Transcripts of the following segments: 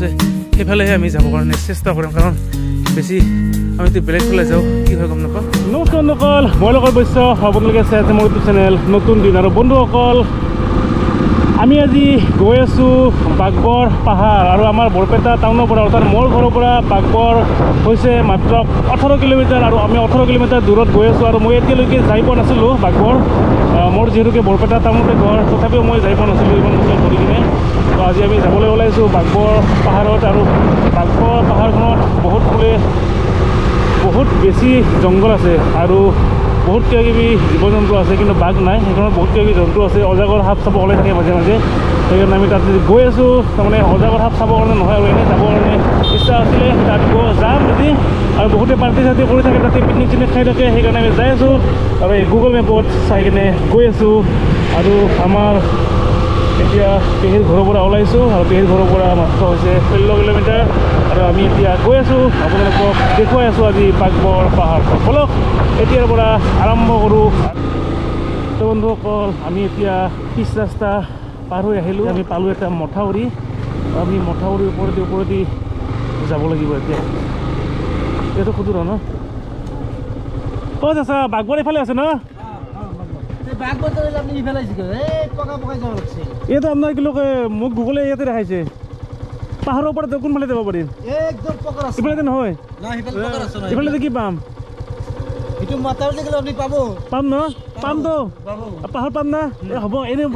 আছে সেইফালেহে আমি যাব কাৰণে চেষ্টা কৰিম কাৰণ বেছি আমি বেলেগ ফালে যাওঁ কি হয় গম নাপাওঁ নমস্কাৰ বন্ধুসকল মই লগত বৈশ্য আপোনালোকে চাই আছে মোৰ ইউটিউব চেনেল নতুন দিন আৰু বন্ধুসকল আমি আজি গৈ আছোঁ বাঘবৰ পাহাৰ আৰু আমাৰ বৰপেটা টাউনৰ পৰা অৰ্থাৎ মোৰ ঘৰৰ পৰা বাঘবৰ হৈছে মাত্ৰ 18 কিলোমিটাৰ আৰু আমি 18 কিলোমিটাৰ দূৰত গৈ আছোঁ আৰু মই এতিয়ালৈকে যাই পোৱা নাছিলোঁ বাঘবৰ মোৰ যিহেতুকে বৰপেটা টাউনতে ঘৰ তথাপিও মই যাই পোৱা নাছিলোঁ ইমান বছৰ ধৰি কিনে তো আজি আমি যাবলৈ ওলাইছোঁ বাঘবৰ পাহাৰত আৰু বাঘবৰ পাহাৰখনত বহুত বেছি জংঘল আছে আৰু বহুত কিবাকিবি জীৱ জন্তু আছে কিন্তু বাঘ নাই সেইখনত বহুত কিবাকিবি জন্তু আছে অজগৰ সাপ চাব ওলাই থাকে মাজে মাজে সেইকাৰণে আমি তাত গৈ আছোঁ তাৰমানে অজগৰ সাপ চাবৰ কাৰণে নহয় আৰু এনেই যাবৰ কাৰণে ইচ্ছা আছিলে তাত যাম আজি আৰু বহুতে পাৰ্টি চাৰ্টি কৰি থাকে তাতে পিকনিক চিকনিক খাই থাকে সেইকাৰণে আমি যাই আছোঁ আৰু এই গুগল মেপত চাই কিনে গৈ আছোঁ আৰু আমাৰ এতিয়া পেহীৰ ঘৰৰ পৰা ওলাইছোঁ আৰু পেহীৰ ঘৰৰ পৰা মাত্ৰ হৈছে 16 কিলোমিটাৰ আৰু আমি এতিয়া গৈ আছোঁ আপোনালোকক দেখুৱাই আছোঁ আজি বাঘবৰ পাহাৰ বলক এতিয়াৰ পৰা আৰম্ভ কৰোঁ তো বন্ধুসকল আমি এতিয়া পিছ ৰাস্তা পাৰ হৈ আহিলোঁ আমি পালোঁ এটা মথাউৰি আমি মথাউৰিৰ ওপৰেদি যাব লাগিব এতিয়া এইটো সুদূৰ ন ক'ত আছা বাঘবৰ এইফালে আছে ন এইটো আপোনাৰ কি লোক মোক গুগলে ইয়াতে দেখাইছে পাহাৰৰ ওপৰত কোনফালে যাব পাৰিম ইফালে নহয় ইফালে কি পাম পাম ন পামতো পাহাৰ পাম না হ'ব এনেই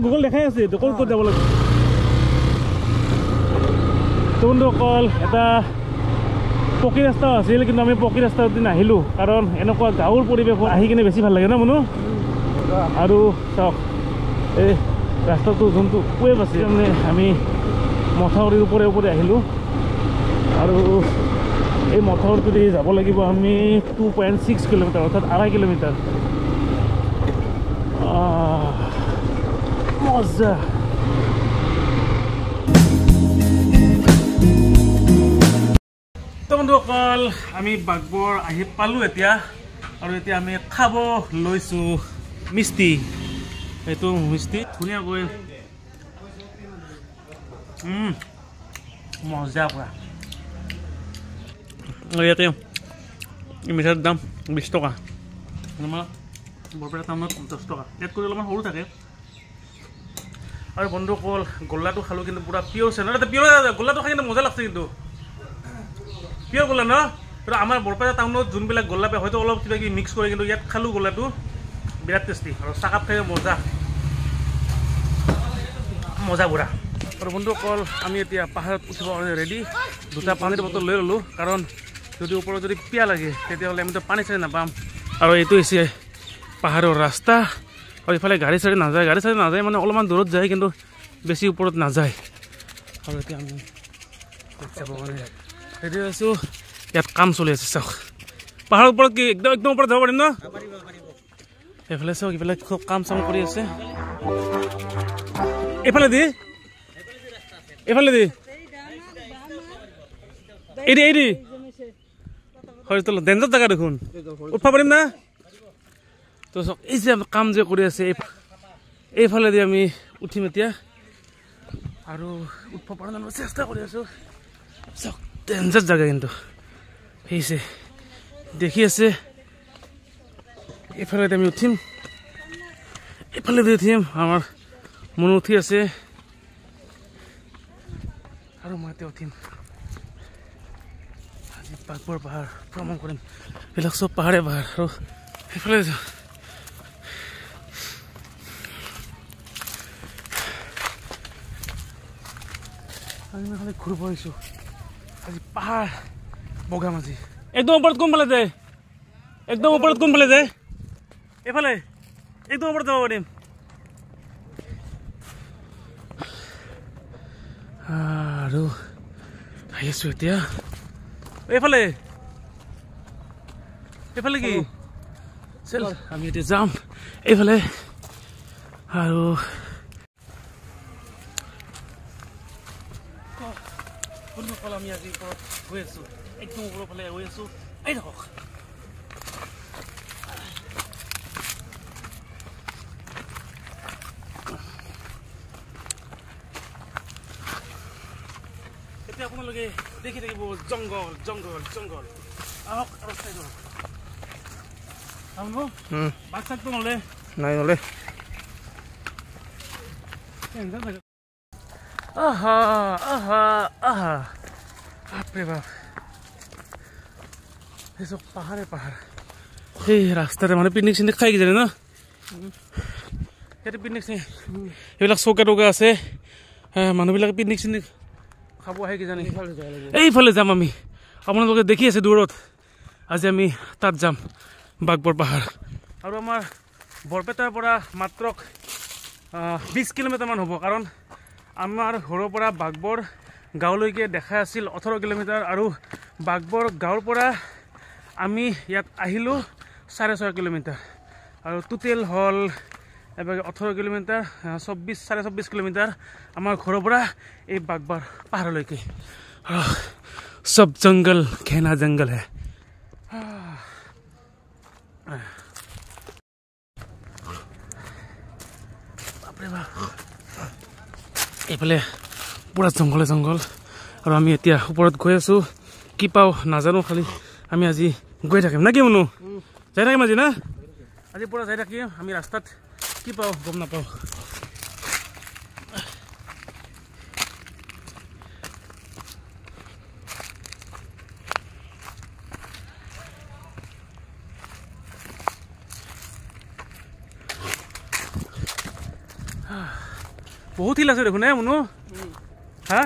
গুগল দেখাই আছে ক'ত যাব লাগে বন্ধুসকল এটা পকী ৰাস্তা আছিল কিন্তু আমি পকী ৰাস্তাত নাহিলোঁ কাৰণ এনেকুৱা গাঁৱৰ পৰিৱেশ আহি কিনে বেছি ভাল লাগে ন মনো আৰু চাওক এই ৰাস্তাটো যোনটো ৱেভ আছে মানে আমি মথাউৰিৰ ওপৰে আহিলোঁ আৰু এই মথাউৰিটোদি যাব লাগিব আমি 2.6 কিলোমিটাৰ অৰ্থাৎ 2.5 কিলোমিটাৰ মজা বন্ধুসকল আমি বাঘবৰ আহি পালোঁ এতিয়া আৰু এতিয়া আমি খাব লৈছোঁ মিষ্টি এইটো মিষ্টি ধুনীয়াকৈ মজা পূৰা ইয়াতে মিঠাইৰ দাম 20 টকা আমাৰ বৰপেটা টাউনত 10 টকা ইয়াত কৰি অলপমান সৰু থাকে আৰু বন্ধুসকল গোল্লাটো খালোঁ কিন্তু পূৰা পিয়ৰ আছে ন পিয়ৰ গোল্লাটো খাই কিন্তু মজা লাগছে কিন্তু পিয়ৰ গোল্লা ন কিন্তু আমাৰ বৰপেটা টাউনত যোনবিলাক গোল্লা পায় হয়তো অলপ কিবা কিবি মিক্স কৰে কিন্তু ইয়াত খালোঁ গোল্লাটো বিৰাট টেষ্টি আৰু চাহকাপ খাই মজা পুৰা আৰু বন্ধুসকল আমি এতিয়া পাহাৰত উঠিবৰ কাৰণে ৰেডি দুটা পানীৰ বটল লৈ ল'লোঁ কাৰণ যদি ওপৰত যদি পিয়া লাগে তেতিয়াহ'লে আমিতো পানী চাৰি নাপাম আৰু এইটো হৈছে পাহাৰৰ ৰাস্তা আৰু ইফালে গাড়ী চাড়ী নাযায় মানে অলপমান দূৰত যায় কিন্তু বেছি ওপৰত নাযায় আৰু এতিয়া আমি যাবৰ কাৰণে ৰেডি হৈছোঁ ইয়াত কাম চলি আছে চাওক পাহাৰৰ ওপৰত কি একদম ওপৰত যাব পাৰিম ন এইফালে চাওক ইফালে খুব কাম চাম কৰি আছে এইফালে দি এৰি হয়তো ডেঞ্জাৰ জেগা দেখোন উঠিব পাৰিম না তো চাওক এই যে কাম যে কৰি আছে এইফালেদি আমি উঠিম এতিয়া আৰু উঠিব পৰা নাই চেষ্টা কৰি আছোঁ চাওক ডেঞ্জাৰ জেগা কিন্তু সেইছে দেখি আছে এইফালেদি আমি উঠিম এইফালেদি উঠিম আমাৰ মন উঠি আছে আৰু মই এতিয়া উঠিম আজি বাঘবৰ পাহাৰ ভ্ৰমণ কৰিম এইবিলাক চব পাহাৰে পাহাৰ আৰু সেইফালে আমি খালি ঘূৰিব আহিছোঁ আজি পাহাৰ বগাম আজি একদম ওপৰত কোনফালে যায় এইফালে একদম ওপৰত যাব পাৰিম আৰু আহি আছোঁ এতিয়া এইফালে কি চল আমি এতিয়া যাম এইফালে আৰু আমি আজি ওপৰত গৈ আছোঁ একদম ওপৰৰ ফালে গৈ আছোঁ এই থাকক আপোনালোকে দেখি থাকিব জংগল জংগল জংগল আহক আৰু চাই যাওক বাঘ চাকটো নলে নাই নলে আহা আহা আহা বাপৰে বাপ এইসব পাহাৰে পাহাৰ সেই ৰাস্তাৰে মানে পিকনিক চিকনিক খাই কিজানে ন ইয়াতে পিকনিক এইবিলাক চৌকা টৌকা আছে মানুহবিলাকে পিকনিক চিকনিক খাব আহে কিজানি এইফালে যাম আমি আপোনালোকে দেখি আছে দূৰত আজি আমি তাত যাম বাঘবৰ পাহাৰ আৰু আমাৰ বৰপেটাৰ পৰা মাত্ৰ 20 কিলোমিটাৰমান হ'ব কাৰণ আমাৰ ঘৰৰ পৰা বাঘবৰ গাঁৱলৈকে দেখাই আছিল 18 কিলোমিটাৰ আৰু বাঘবৰ গাঁৱৰ পৰা আমি ইয়াত আহিলোঁ 6.5 কিলোমিটাৰ আৰু টোটেল হ'ল এবাৰ 18 কিলোমিটাৰ 24 কিলোমিটাৰ আমাৰ ঘৰৰ পৰা এই বাঘবৰ পাহাৰলৈকে সব জংগল ঘেনা জংগল হে এইফালে পুৰা জংঘলে জংঘল আৰু আমি এতিয়া ওপৰত গৈ আছোঁ কি পাওঁ নাজানো খালি আমি আজি গৈ থাকিম না কি মনো যাই থাকিম আজি না আজি পুৰা যাই থাকিম আমি ৰাস্তাত কি পাওঁ গম নাপাওঁ বহুত হিল আছে দেখোন মনো হা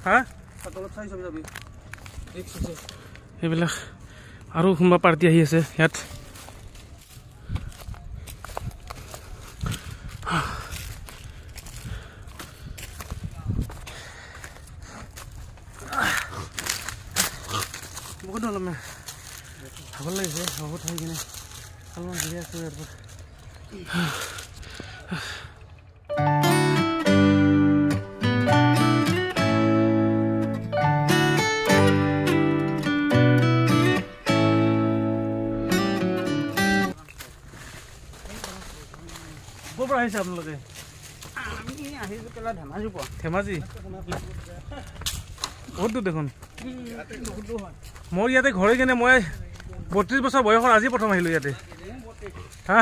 হা এইবিলাক আৰু কোনোবা পাৰ্টি আহি আছে ইয়াত বহুত অলপমান ভাগৰ লাগিছে বহুত হৈ কিনে অলপমান ঘূৰি আছোঁ ইয়াৰ পৰা ক'ৰ পৰা আহিছে আপোনালোকে আমি আহিছোঁ কেলা ধেমাজি পৰা ধেমাজি বহুত দূৰ দেখোন মোৰ ইয়াতে ঘৰে কিনে মই 32 বছৰ বয়সৰ আজি প্ৰথম আহিলোঁ ইয়াতে হা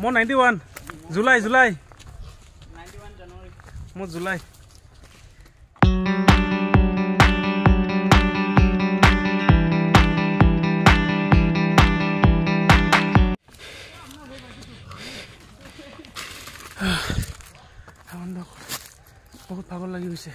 মই 91 জুলাই মোৰ জুলাই বহুত ভাগৰ লাগি গৈছে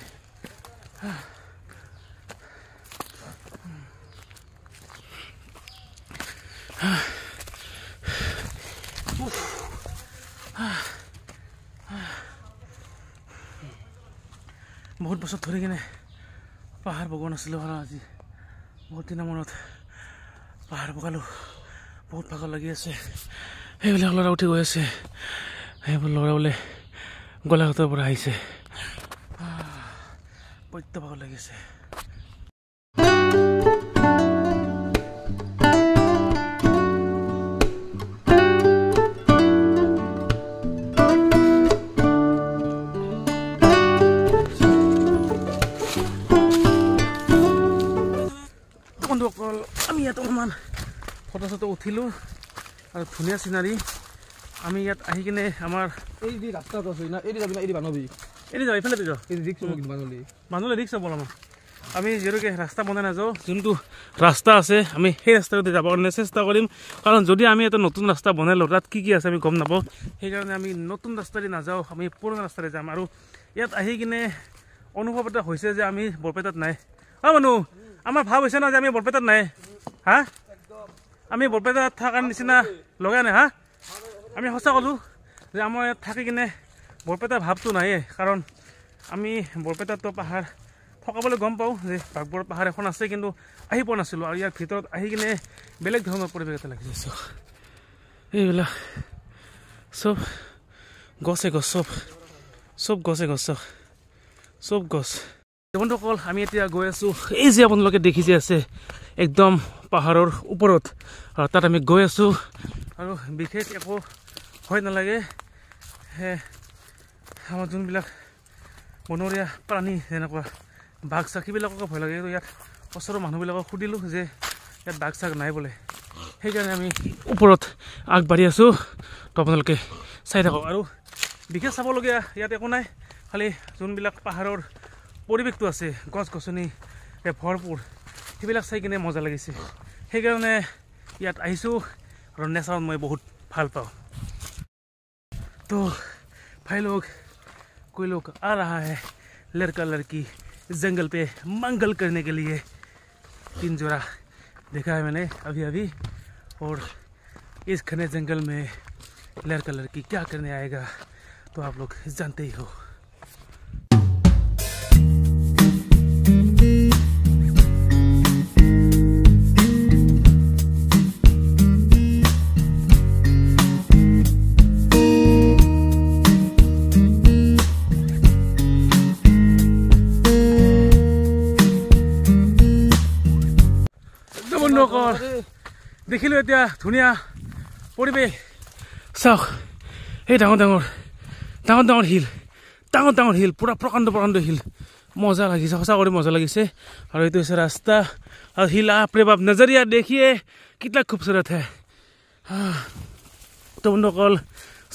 বহুত বছৰ ধৰি কিনে পাহাৰ বগোৱা নাছিলোঁ আৰু আজি বহুত দিনৰ মূৰত পাহাৰ বগালোঁ বহুত ভাগৰ লাগি আছে সেইবিলাক ল'ৰা উঠি গৈ আছে সেইবোৰ ল'ৰা বোলে গোলাঘাটৰ পৰা আহিছে বৈদ্য ভাগৰ লাগিছে বন্ধুসকল আমি ইয়াত অলপমান ফটো চটো উঠিলোঁ আৰু ধুনীয়া চিনাৰী আমি ইয়াত আহি কিনে আমাৰ এই যে ৰাস্তাটো আছে না এই যাবি না এই বানবি এনে যাওঁ এইফালে যাওঁ এই ৰিক্স হ'ব কিন্তু মানুহলৈ ৰিক্স হ'ব অলপমান আমি যিহেতুকে ৰাস্তা বনাই নাযাওঁ যোনটো ৰাস্তা আছে আমি সেই ৰাস্তাটোতে যাব কাৰণে চেষ্টা কৰিম কাৰণ যদি আমি এটা নতুন ৰাস্তা বনাই লওঁ তাত কি আছে আমি গম নাপাওঁ সেইকাৰণে আমি নতুন ৰাস্তাৰে নাযাওঁ আমি পুৰণা ৰাস্তাৰে যাম আৰু ইয়াত আহি কিনে অনুভৱ এটা হৈছে যে আমি বৰপেটাত নাই মানুহ আমাৰ ভাৱ হৈছে না যে আমি বৰপেটাত নাই হা আমি বৰপেটাত থকাৰ নিচিনা লগা নাই হা আমি সঁচা ক'লোঁ যে আমাৰ ইয়াত থাকি কিনে বৰপেটাৰ ভাৱটো নায়ে কাৰণ আমি বৰপেটাতো পাহাৰ থকাবলৈ গম পাওঁ যে বাঘবৰ পাহাৰ এখন আছে কিন্তু আহি পোৱা নাছিলোঁ আৰু ইয়াৰ ভিতৰত আহি কিনে বেলেগ ধৰণৰ পৰিৱেশ এটা লাগি আছে এইবিলাক চব গছে গছ চব গছে গছ চব গছ বন্ধুসকল আমি এতিয়া গৈ আছোঁ এই যে আপোনালোকে দেখি যে আছে একদম পাহাৰৰ ওপৰত তাত আমি গৈ আছোঁ আৰু বিশেষ একো ভয় নালাগে আমাৰ যোনবিলাক বনৰীয়া প্ৰাণী যেনেকুৱা বাঘ চাঘ সেইবিলাককে ভয় লাগে। ইয়াত ওচৰৰ মানুহবিলাকক সুধিলোঁ যে ইয়াত বাঘ চাঘ নাই বোলে। সেইকাৰণে আমি ওপৰত আগবাঢ়ি আছোঁ। তো আপোনালোকে চাই থাকক। আৰু বিশেষ চাবলগীয়া ইয়াত একো নাই, খালি যোনবিলাক পাহাৰৰ পৰিৱেশটো আছে গছ গছনি ভৰপূৰ, সেইবিলাক চাই কিনে মজা লাগিছে। সেইকাৰণে ইয়াত আহিছোঁ আৰু নেচাৰত মই বহুত ভাল পাওঁ। तो भाई लोग कोई लोग आ रहा है लड़का लड़की जंगल पे मंगल करने के लिए। 3 जोड़ा देखा है मैंने अभी अभी। और इस घने जंगल में लड़का लड़की क्या करने आएगा तो आप लोग जानते ही हो। দেখিলোঁ এতিয়া ধুনীয়া পৰিৱেশ। চাওক এই ডাঙৰ ডাঙৰ শিল, পুৰা প্ৰকাণ্ড শিল, মজা লাগিছে, সঁচা কৰি মজা লাগিছে। আৰু এইটো হৈছে ৰাস্তা আৰু শিল। আপৰে বাপ নজৰিয়া দেখিয়ে কিতনা খুবসুৰত হে। তো বন্ধুসকল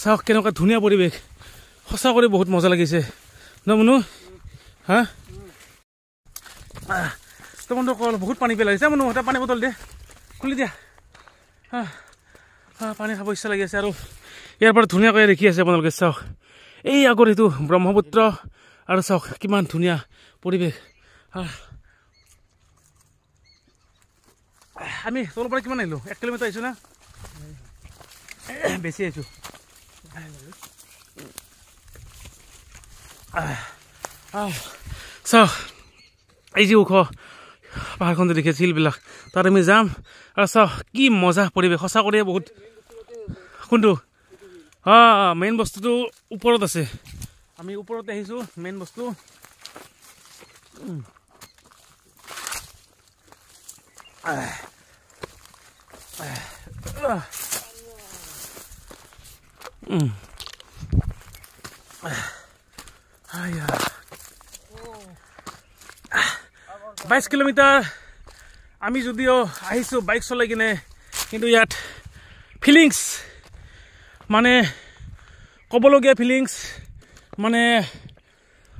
চাওক কেনেকুৱা ধুনীয়া পৰিৱেশ, সঁচা কৰি বহুত মজা লাগিছে ন মনু? হা তো বন্ধুসকল বহুত পানী পেলাইছে। মনু এটা পানী বটল দে, খুলি দিয়া। পানী খাব ইচ্ছা লাগি আছে। আৰু ইয়াৰ পৰা ধুনীয়াকৈ দেখি আছে আপোনালোকে। চাওক এই আগৰ এইটো ব্ৰহ্মপুত্ৰ, আৰু চাওক কিমান ধুনীয়া পৰিৱেশ। আমি তলৰ পৰা কিমান আহিলোঁ? 1 কিলোমিটাৰ আহিছোঁ না? বেছি আহিছোঁ। চাওক এই যি ওখ পাহাৰখন যে দেখি আছে শিলবিলাক, তাত আমি যাম। আৰু চাওক কি মজা পৰিৱেশ, সঁচা কৰিয়ে বহুত। কোনটো? মেইন বস্তুটো ওপৰত আছে। আমি ওপৰতে আহিছোঁ। মেইন বস্তু বাইছ কিলোমিটাৰ আমি যদিও আহিছোঁ বাইক চলাই কিনে, কিন্তু ইয়াত ফিলিংছ মানে ক'বলগীয়া ফিলিংছ মানে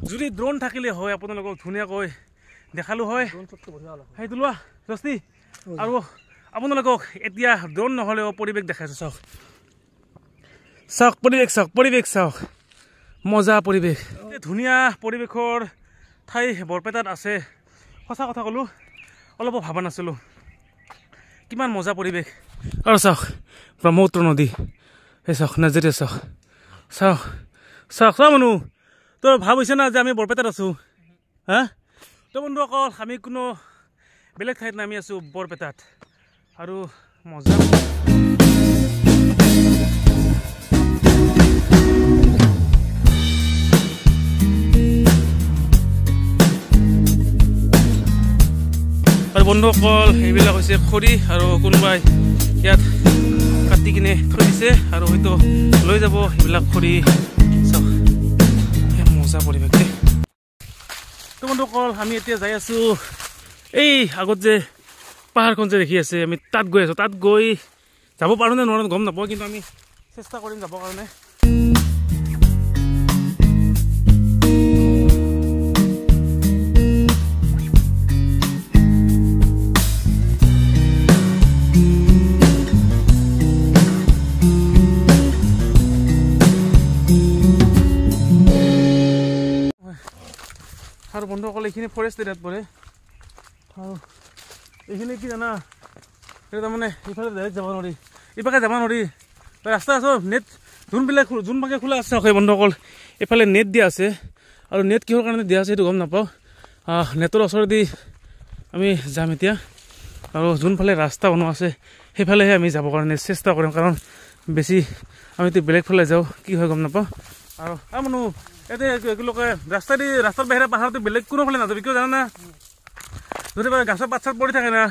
যদি ড্ৰোন থাকিলে হয় আপোনালোকক ধুনীয়াকৈ দেখালোঁ হয়। সেইটো লোৱা জস্তি। আৰু আপোনালোকক এতিয়া ড্ৰোন নহ'লেও পৰিৱেশ দেখাইছোঁ। চাওক পৰিৱেশ চাওক, মজা পৰিৱেশ, ধুনীয়া পৰিৱেশৰ ঠাই বৰপেটাত আছে। সঁচা কথা ক'লোঁ, অলপো ভাবা নাছিলোঁ কিমান মজা পৰিৱেশ। আৰু চাওক ব্ৰহ্মপুত্ৰ নদী, এই চাওক নাজেৰিয়া চাওক মানুহ। তো ভাব হৈছে না যে আমি বৰপেটাত আছোঁ। হা তো বন্ধুসকল আমি কোনো বেলেগ ঠাইত নামি আছোঁ, বৰপেটাত। আৰু মজা আৰু বন্ধুসকল এইবিলাক হৈছে খৰি, আৰু কোনোবাই ইয়াত কাটি কিনে থৈ দিছে আৰু হয়তো লৈ যাব এইবিলাক খৰি। চাওক মজা পৰিৱেশ দেই। তো বন্ধুসকল আমি এতিয়া যাই আছোঁ এই আগত যে পাহাৰখন যে দেখি আছে, আমি তাত গৈ আছোঁ। তাত গৈ যাব পাৰোঁ নে নোৱাৰোঁ গম নাপাওঁ, কিন্তু আমি চেষ্টা কৰিম যাবৰ কাৰণে। আৰু বন্ধুসকল এইখিনি ফৰেষ্ট এৰিয়াত পৰে। আৰু এইখিনি কি জানা, সেইটো তাৰমানে এইফালে ডাইৰেক্ট যাব নোৱাৰি, ইপাকে যাব নোৱাৰি, ৰাস্তা আছে। নেট যোনভাগে খোলা আছে সেই বন্ধুসকল এইফালে নেট দিয়া আছে। আৰু নেট কিহৰ কাৰণে দিয়া আছে সেইটো গম নাপাওঁ। নেটৰ ওচৰেদি আমি যাম এতিয়া। আৰু যোনফালে ৰাস্তা বনোৱা আছে সেইফালেহে আমি যাবৰ কাৰণে চেষ্টা কৰিম, কাৰণ বেছি আমি এতিয়া বেলেগ ফালে যাওঁ কি হয় গম নাপাওঁ। আৰু মানুহ এতিয়া কি লোকে ৰাস্তাৰ বাহিৰে পাহাৰটো বেলেগ কোনো ফালে নাযাবি, কিয় জানা না? যদি গাছৰ পাত চাত পৰি থাকে না,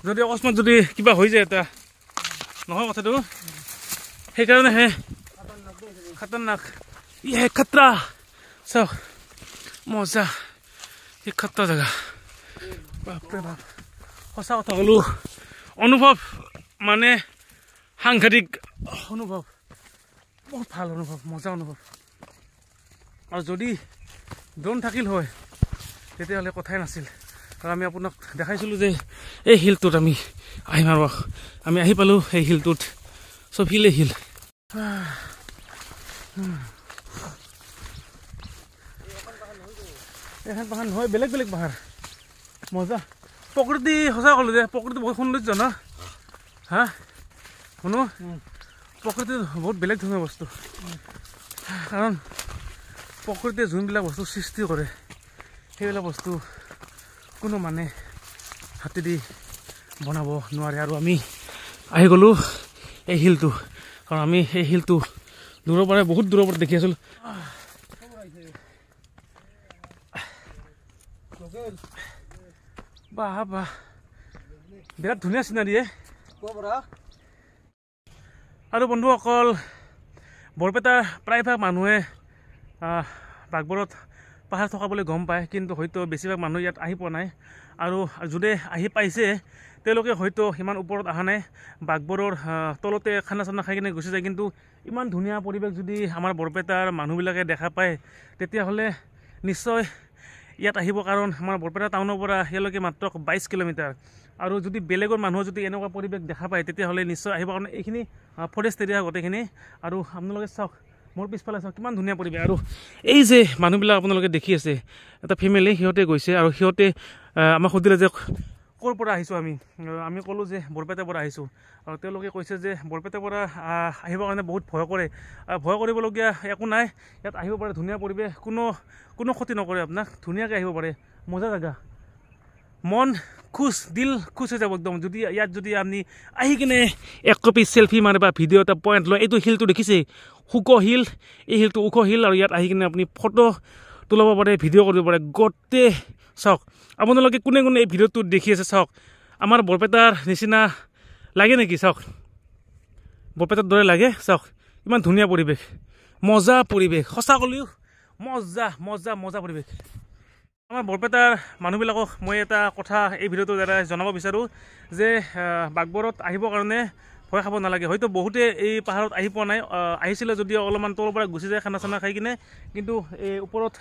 যদি অকস্মাত যদি কিবা হৈ যায় এটা নহয় কথাটো, সেইকাৰণেহে খাতাৰনাক। ইয়ে খাতৰা। চাওক মজা এই খট্টা জেগা বাপৰে বাপ সঁচা কথা ক'লো অনুভৱ মানে সাংঘাতিক অনুভৱ বহুত ভাল অনুভৱ মজা অনুভৱ আৰু যদি ড্ৰোন থাকিল হয় তেতিয়াহ'লে কথাই নাছিল আৰু আমি আপোনাক দেখাইছিলোঁ যে এই হিলটোত আমি আহিম আৰু আমি আহি পালোঁ এই হিলটোত চব হিলে হিল এখন পাহাৰ নহয় বেলেগ বেলেগ পাহাৰ মজা প্ৰকৃতি সঁচা ক'লোঁ যে প্ৰকৃতি বহুত সৌন্দৰ্য ন হা শুনো প্ৰকৃতি বহুত বেলেগ ধৰণৰ বস্তু কাৰণ প্ৰকৃতিয়ে যোনবিলাক বস্তু সৃষ্টি কৰে সেইবিলাক বস্তু কোনো মানে হাতেদি বনাব নোৱাৰে আৰু আমি আহি গ'লোঁ এই হিলটো কাৰণ আমি এই হিলটো দূৰৰ পৰা বহুত দূৰৰ পৰা দেখি আছিলোঁ বাহ বাহ বিৰাট ধুনীয়া চিনাৰীয়ে আৰু বন্ধুসকল বৰপেটাৰ প্ৰায়ভাগ মানুহে বাঘবৰত পাহাৰ থকা বুলি গম পায় কিন্তু হয়তো বেছিভাগ মানুহ ইয়াত আহি পোৱা নাই আৰু যদি আহি পাইছে তেওঁলোকে হয়তো সিমান ওপৰত অহা নাই বাঘবৰৰ তলতে খানা চানা খাই কিনে গুচি যায় কিন্তু ইমান ধুনীয়া পৰিৱেশ যদি আমাৰ বৰপেটাৰ মানুহবিলাকে দেখা পায় তেতিয়াহ'লে নিশ্চয় ইয়াত আহিব কাৰণ আমাৰ বৰপেটা টাউনৰ পৰা ইয়ালৈকে মাত্ৰ 22 কিলোমিটাৰ আৰু যদি বেলেগৰ মানুহ যদি এনেকুৱা পৰিৱেশ দেখা পায় তেতিয়াহ'লে নিশ্চয় আহিব কাৰণ এইখিনি ফৰেষ্ট এৰিয়া গোটেইখিনি আৰু আপোনালোকে চাওক মোৰ পিছফালে চাওক কিমান ধুনীয়া পৰিৱেশ আৰু এই যে মানুহবিলাক আপোনালোকে দেখি আছে এটা ফেমিলি সিহঁতে গৈছে আৰু সিহঁতে আমাক সুধিলে যে ক'ৰ পৰা আহিছোঁ আমি ক'লোঁ যে বৰপেটাৰ পৰা আহিছোঁ আৰু তেওঁলোকে কৈছে যে বৰপেটাৰ পৰা আহিবৰ কাৰণে বহুত ভয় কৰে ভয় কৰিবলগীয়া একো নাই ইয়াত আহিব পাৰে ধুনীয়া পৰিৱেশ কোনো ক্ষতি নকৰে আপোনাক ধুনীয়াকৈ আহিব পাৰে মজা জেগা মন খুচ দিল খুচ হৈ যাব একদম যদি ইয়াত যদি আপুনি আহি কিনে এক কপি চেলফি মাৰে বা ভিডিঅ' এটা পইণ্ট লয় এইটো হিলটো দেখিছে ওখ হিল এই হিলটো ওখ হিল আৰু ইয়াত আহি কিনে আপুনি ফটো তোলাব পাৰে ভিডিঅ' কৰিব পাৰে গোটেই চাওক আপোনালোকে কোনে কোনে এই ভিডিঅ'টো দেখি আছে চাওক আমাৰ বৰপেটাৰ নিচিনা লাগে নেকি চাওক বৰপেটাৰ দৰে লাগে চাওক ইমান ধুনীয়া পৰিৱেশ মজা পৰিৱেশ সঁচা ক'লেও মজা মজা মজা পৰিৱেশ আমাৰ বৰপেটাৰ মানুহবিলাকক মই এটা কথা এই ভিডিঅ'টোৰ দ্বাৰা জনাব বিচাৰোঁ যে বাঘবৰত আহিবৰ কাৰণে ভয় খাব নালাগে হয়তো বহুতে এই পাহাৰত আহি পোৱা নাই আহিছিলে যদিও অলপমান তলৰ পৰা গুচি যায় খানা চানা খাই কিনে কিন্তু এই ওপৰত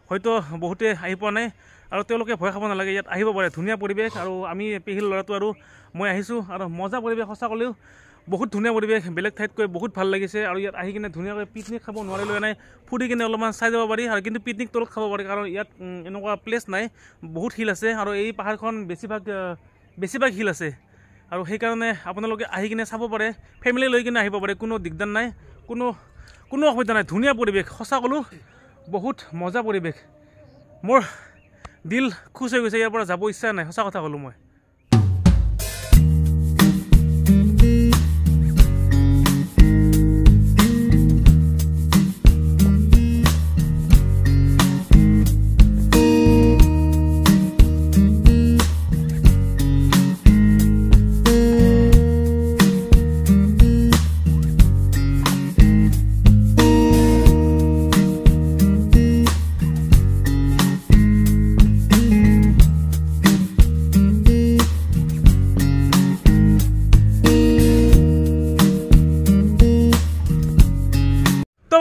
হয়তো বহুতে আহি পোৱা নাই আৰু তেওঁলোকে ভয় খাব নালাগে ইয়াত আহিব পাৰে ধুনীয়া পৰিৱেশ আৰু আমি পেহীৰ ল'ৰাটো আৰু মই আহিছোঁ আৰু মজা পৰিৱেশ সঁচা ক'লেও বহুত ধুনীয়া পৰিৱেশ বেলেগ ঠাইতকৈ বহুত ভাল লাগিছে আৰু ইয়াত আহি কিনে ধুনীয়াকৈ পিকনিক খাব নোৱাৰিলেও নাই ফুৰি কিনে অলপমান চাই যাব পাৰি আৰু কিন্তু পিকনিক তলত খাব পাৰি কাৰণ ইয়াত এনেকুৱা প্লেচ নাই বহুত হিল আছে আৰু এই পাহাৰখন বেছিভাগ হিল আছে আৰু সেইকাৰণে আপোনালোকে আহি কিনে চাব পাৰে ফেমিলি লৈ কিনে আহিব পাৰে কোনো দিগদাৰ নাই কোনো অসুবিধা নাই ধুনীয়া পৰিৱেশ সঁচা ক'লোঁ বহুত মজা পৰিৱেশ মোৰ দিল খুচ হৈ গৈছে ইয়াৰ পৰা যাব ইচ্ছা নাই সঁচা কথা ক'লোঁ মই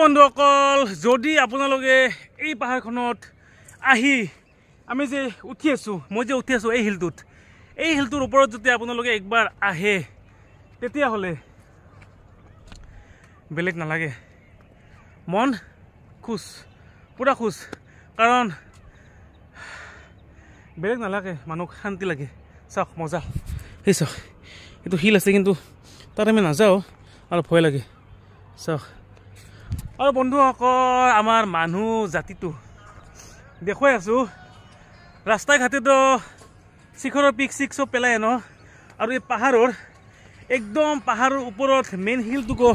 বন্ধুসকল যদি আপোনালোকে এই পাহাৰখনত আহি আমি যে মই যে উঠি আছোঁ এই হিলটোৰ ওপৰত যদি আপোনালোকে একবাৰ আহে তেতিয়াহ'লে বেলেগ নালাগে মন খুচ পুৰা খুচ কাৰণ বেলেগ নালাগে মানুহক শান্তি লাগে চাওক মজা সেই চাওক এইটো হিল আছে কিন্তু তাত আমি নাযাওঁ আৰু ভয় লাগে চাওক আৰু বন্ধুসকল আমাৰ মানুহ জাতিটো দেখুৱাই আছোঁ ৰাস্তাই ঘাটেতো শিখৰৰ পিক চিক চব পেলাই ন আৰু এই পাহাৰৰ একদম পাহাৰৰ ওপৰত মেইন হিলটোকো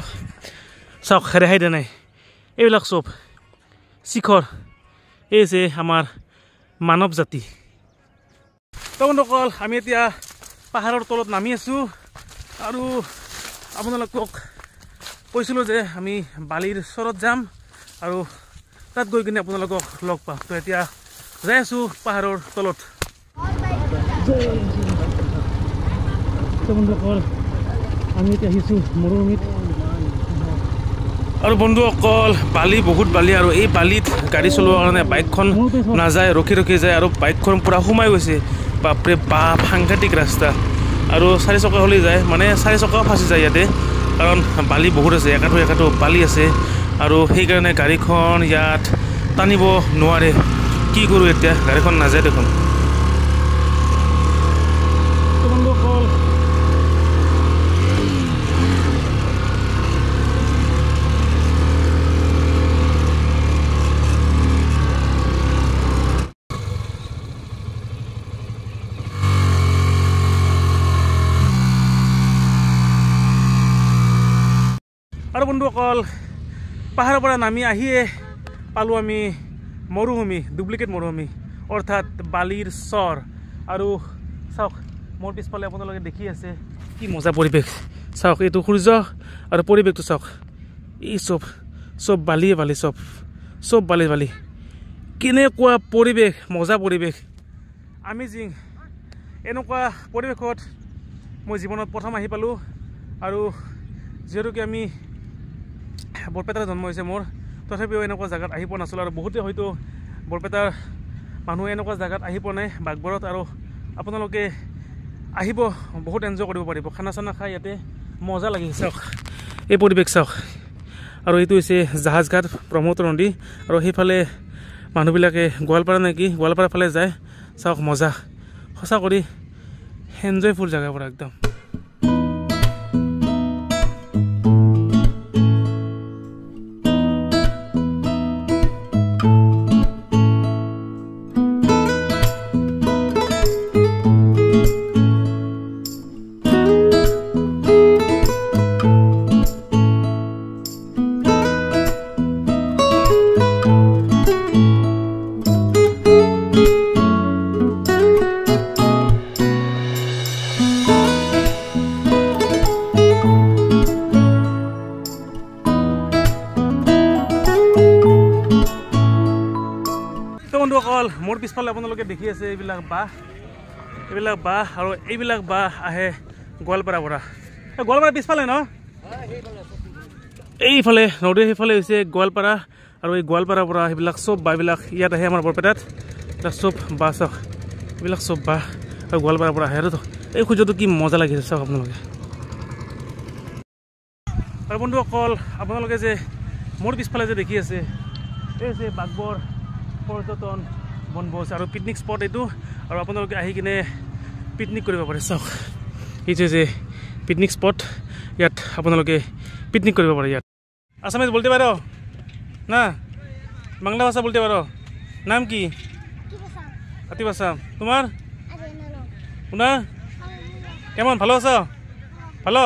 চাওক ৰেহাই দিয়া নাই এইবিলাক চব শিখৰ এই যে আমাৰ মানৱ জাতি তো বন্ধুসকল আমি এতিয়া পাহাৰৰ তলত নামি আছোঁ আৰু আপোনালোকক কৈছিলোঁ যে আমি বালিৰ চৰত যাম আৰু তাত গৈ কিনে আপোনালোকক লগ পাম তো এতিয়া যাই আছোঁ পাহাৰৰ তলত বন্ধুসকল আমি এতিয়া আহিছোঁ মৰুভূমিত আৰু বন্ধুসকল বালি বহুত বালি আৰু এই বালিত গাড়ী চলোৱাৰ কাৰণে বাইকখন নাযায় ৰখি ৰখি যায় আৰু বাইকখন পূৰা সোমাই গৈছে বাপৰে বাপ সাংঘাতিক ৰাস্তা আৰু 4 চকা হ'লে যায় মানে 4 চকাও ফাঁচি যায় ইয়াতে কাৰণ বালি বহুত আছে একাঠো বালি আছে আৰু সেইকাৰণে গাড়ীখন ইয়াত টানিব নোৱাৰে কি কৰোঁ এতিয়া গাড়ীখন নাযায় দেখোন বন্ধুসকল আৰু বন্ধুসকল পাহাৰৰ পৰা নামি আহিয়ে পালোঁ আমি মৰুভূমি ডুপ্লিকেট মৰুভূমি অৰ্থাৎ বালিৰ চৰ আৰু চাওক মোৰ পিছফালে আপোনালোকে দেখি আছে কি মজা পৰিৱেশ চাওক এইটো সূৰ্য আৰু পৰিৱেশটো চাওক এই চব বালিয়ে বালি চব বালি কেনেকুৱা পৰিৱেশ মজা পৰিৱেশ আমেজিং এনেকুৱা পৰিৱেশত মই জীৱনত প্ৰথম আহি পালোঁ আৰু যিহেতুকে আমি বৰপেটাত জন্ম হৈছে মোৰ তথাপিও এনেকুৱা জেগাত আহি পোৱা নাছিলোঁ আৰু বহুতে হয়তো বৰপেটাৰ মানুহে এনেকুৱা জেগাত আহি পোৱা নাই বাঘবৰত আৰু আপোনালোকে আহিব বহুত এনজয় কৰিব পাৰিব খানা চানা খাই ইয়াতে মজা লাগে চাওক এই পৰিৱেশ চাওক আৰু এইটো হৈছে জাহাজঘাট ব্ৰহ্মপুত্ৰ নদী আৰু সেইফালে মানুহবিলাকে গোৱালপাৰা নেকি গোৱালপাৰা ফালে যায় চাওক মজা সঁচা কৰি এনজয়ফুল জেগা পৰা একদম বন্ধুসকল মোৰ পিছফালে আপোনালোকে দেখি আছে এইবিলাক বাঁহ আৰু এইবিলাক বাঁহ আহে গোৱালপাৰাৰ পৰা গোৱালপাৰা পিছফালে ন এইফালে নদীৰ সেইফালে হৈছে গোৱালপাৰা আৰু এই গোৱালপাৰাৰ পৰা সেইবিলাক চব বাঁহবিলাক ইয়াত আহে আমাৰ বৰপেটাত চব বাঁহ চাওক এইবিলাক চব বাঁহ আৰু গোৱালপাৰাৰ পৰা আহে আৰু এই সূৰ্যটো কি মজা লাগিছে চাওক আপোনালোকে আৰু বন্ধুসকল আপোনালোকে যে মোৰ পিছফালে যে দেখি আছে এই যে বাঘবৰ পৰ্যটন বনভোজ আৰু পিকনিক স্পট এইটো আৰু আপোনালোকে আহি কিনে পিকনিক কৰিব পাৰে চাওক এইটো যে পিকনিক স্পট ইয়াত আপোনালোকে পিকনিক কৰিব পাৰে ইয়াত আসামিজ বলতে পারো না বাংলা ভাষা বলতে পারো নাম কি আতিফ আসাম তোমার আপনার কেমন ভালো আছো ভালো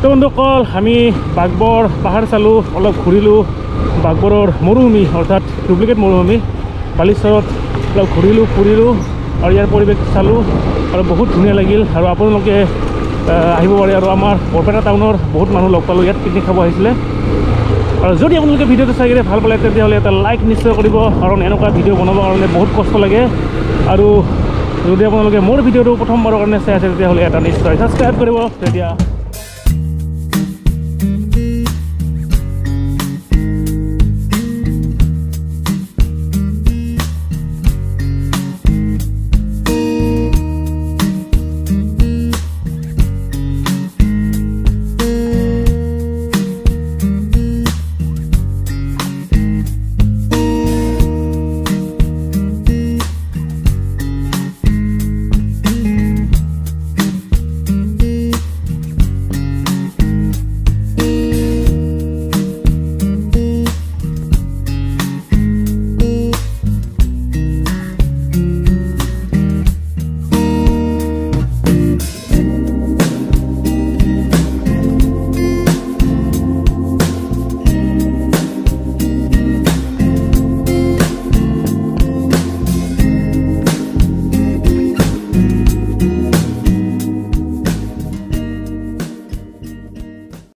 তো বন্ধুসকল আমি বাঘবৰ পাহাৰ চালোঁ অলপ ঘূৰিলোঁ বাঘবৰৰ মৰুভূমি অৰ্থাৎ ডুপ্লিকেট মৰুভূমি বালিচৰত অলপ ঘূৰিলোঁ ফুৰিলোঁ আৰু ইয়াৰ পৰিৱেশ চালোঁ আৰু বহুত ধুনীয়া লাগিল আৰু আপোনালোকে আহিব পাৰে আৰু আমাৰ বৰপেটা টাউনৰ বহুত মানুহ লগ পালোঁ ইয়াত পিকনিক খাব আহিছিলে আৰু যদি আপোনালোকে ভিডিঅ'টো চাই কিনে ভাল পালে তেতিয়াহ'লে এটা লাইক নিশ্চয় কৰিব কাৰণ এনেকুৱা ভিডিঅ' বনাবৰ কাৰণে বহুত কষ্ট লাগে আৰু যদি আপোনালোকে মোৰ ভিডিঅ'টো প্ৰথমবাৰৰ কাৰণে চাই আছে তেতিয়াহ'লে এটা নিশ্চয় ছাবস্ক্ৰাইব কৰিব তেতিয়া